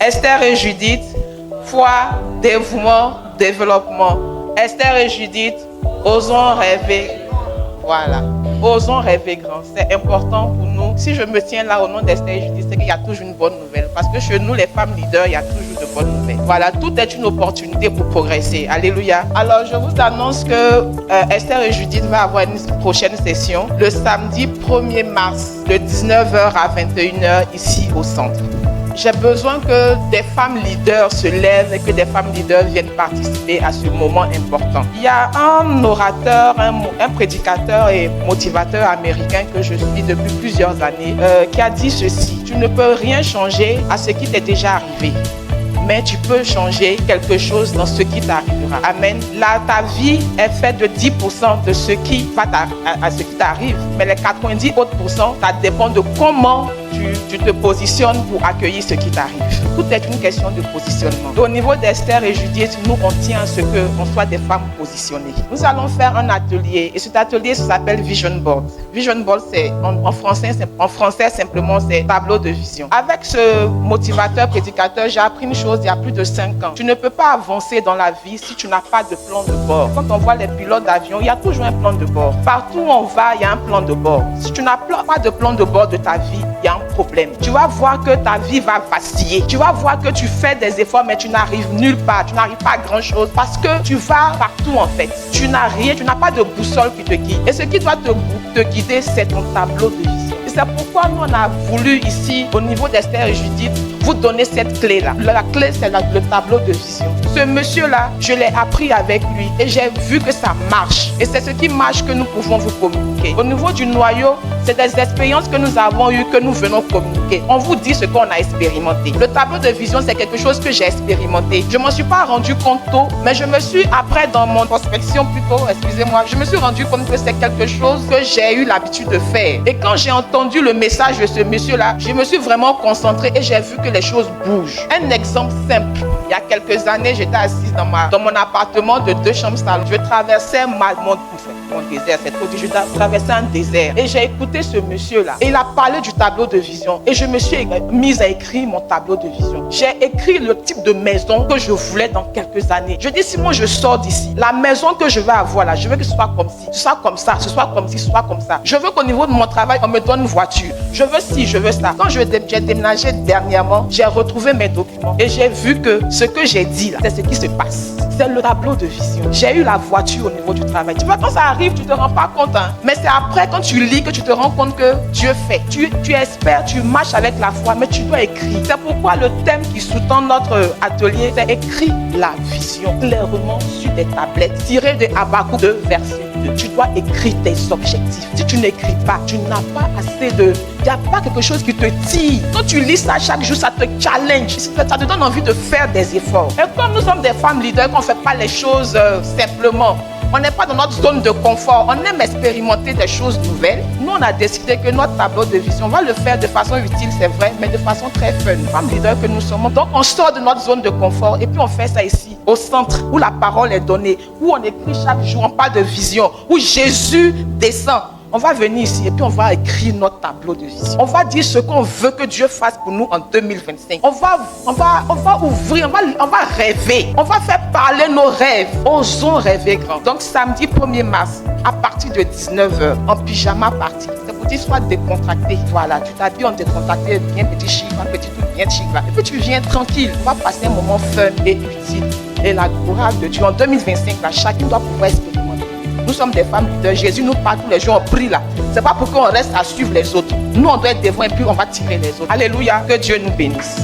Esther et Judith, foi, dévouement, développement. Esther et Judith, osons rêver. Voilà, osons rêver grand. C'est important pour nous. Si je me tiens là au nom d'Esther et Judith, c'est qu'il y a toujours une bonne nouvelle. Parce que chez nous, les femmes leaders, il y a toujours de bonnes nouvelles. Voilà, tout est une opportunité pour progresser. Alléluia. Alors, je vous annonce que Esther et Judith vont avoir une prochaine session le samedi 1er mars, de 19h à 21h, ici au centre. J'ai besoin que des femmes leaders se lèvent et que des femmes leaders viennent participer à ce moment important. Il y a un orateur, un prédicateur et motivateur américain que je suis depuis plusieurs années qui a dit ceci: tu ne peux rien changer à ce qui t'est déjà arrivé, mais tu peux changer quelque chose dans ce qui t'arrivera. Amen. Là, ta vie est faite de 10% de ce qui va à ce qui t'arrive, mais les 90 autres %, ça dépend de comment tu te positionnes pour accueillir ce qui t'arrive. Tout est une question de positionnement. Au niveau d'Esther et Judith, nous, on tient à ce qu'on soit des femmes positionnées. Nous allons faire un atelier, et cet atelier s'appelle Vision Board. Vision Board, c'est en français simplement, c'est tableau de vision. Avec ce motivateur, prédicateur, j'ai appris une chose il y a plus de 5 ans. Tu ne peux pas avancer dans la vie si tu n'as pas de plan de bord. Quand on voit les pilotes d'avion, il y a toujours un plan de bord. Partout où on va, il y a un plan de bord. Si tu n'as pas de plan de bord de ta vie, il y a un problème. Tu vas voir que ta vie va vaciller. Tu vas voir que tu fais des efforts, mais tu n'arrives nulle part. Tu n'arrives pas à grand chose parce que tu vas partout en fait. Tu n'as rien, tu n'as pas de boussole qui te guide. Et ce qui doit te guider, c'est ton tableau de vision. Et c'est pourquoi nous, on a voulu ici, au niveau d'Esther et Judith, vous donner cette clé-là. La clé, c'est le tableau de vision. Ce monsieur-là, je l'ai appris avec lui et j'ai vu que ça marche. Et c'est ce qui marche que nous pouvons vous communiquer. Au niveau du noyau, c'est des expériences que nous avons eues, que nous venons communiquer. On vous dit ce qu'on a expérimenté. Le tableau de vision, c'est quelque chose que j'ai expérimenté. Je ne m'en suis pas rendu compte tôt, mais je me suis, après dans mon prospection plutôt, excusez-moi, je me suis rendu compte que c'est quelque chose que j'ai eu l'habitude de faire. Et quand j'ai entendu le message de ce monsieur-là, je me suis vraiment concentrée et j'ai vu que les choses bougent. Un exemple simple. Il y a quelques années, j'étais assise dans mon appartement de 2 chambres salon. Je traversais mon désert, c'est trop dit, je traversais un désert. Et j'ai écouté ce monsieur-là. Et il a parlé du tableau de vision. Et je me suis mise à écrire mon tableau de vision. J'ai écrit le type de maison que je voulais dans quelques années. Je dis, si moi je sors d'ici, la maison que je vais avoir là, je veux que ce soit comme ci, ce soit comme ça, ce soit comme ci, ce soit comme ça. Je veux qu'au niveau de mon travail, on me donne une voiture. Je veux ci, je veux ça. Quand j'ai déménagé dernièrement, j'ai retrouvé mes documents. Et j'ai vu que ce que j'ai dit là, c'est ce qui se passe. C'est le tableau de vision. J'ai eu la voiture au niveau du travail. Tu vois, quand ça arrive, tu ne te rends pas compte. Hein? Mais c'est après, quand tu lis, que tu te rends compte que Dieu fait. Tu espères, tu marches avec la foi, mais tu dois écrire. C'est pourquoi le thème qui sous-tend notre atelier, c'est écrit la vision clairement sur des tablettes, tiré de Habakkuk 2, verset 2. Tu dois écrire tes objectifs. Si tu n'écris pas, tu n'as pas assez de... Il n'y a pas quelque chose qui te tire. Quand tu lis ça chaque jour, ça te challenge. Ça te donne envie de faire des efforts. Et comme nous sommes des femmes leaders, qu'on ne fait pas les choses simplement, on n'est pas dans notre zone de confort, on aime expérimenter des choses nouvelles. Nous, on a décidé que notre tableau de vision, on va le faire de façon utile, c'est vrai, mais de façon très fun. Femmes leaders que nous sommes. Donc, on sort de notre zone de confort et puis on fait ça ici, au centre, où la parole est donnée, où on écrit chaque jour, on parle de vision, où Jésus descend. On va venir ici et puis on va écrire notre tableau de vision. On va dire ce qu'on veut que Dieu fasse pour nous en 2025. On va ouvrir, on va rêver. On va faire parler nos rêves. Osons rêver grand. Donc samedi 1er mars, à partir de 19h, en pyjama party. C'est pour dire soit décontracté. Voilà, tu t'habilles en décontracté, bien petit chic, un petit truc bien chic là. Et puis tu viens tranquille. On va passer un moment fun et utile. Et la gloire de Dieu en 2025, là, chacun doit pouvoir expérimenter. Nous sommes des femmes leaders. Jésus nous parle tous les jours, on prie là. C'est pas pour qu'on reste à suivre les autres. Nous, on doit être devant et puis on va tirer les autres. Alléluia, que Dieu nous bénisse.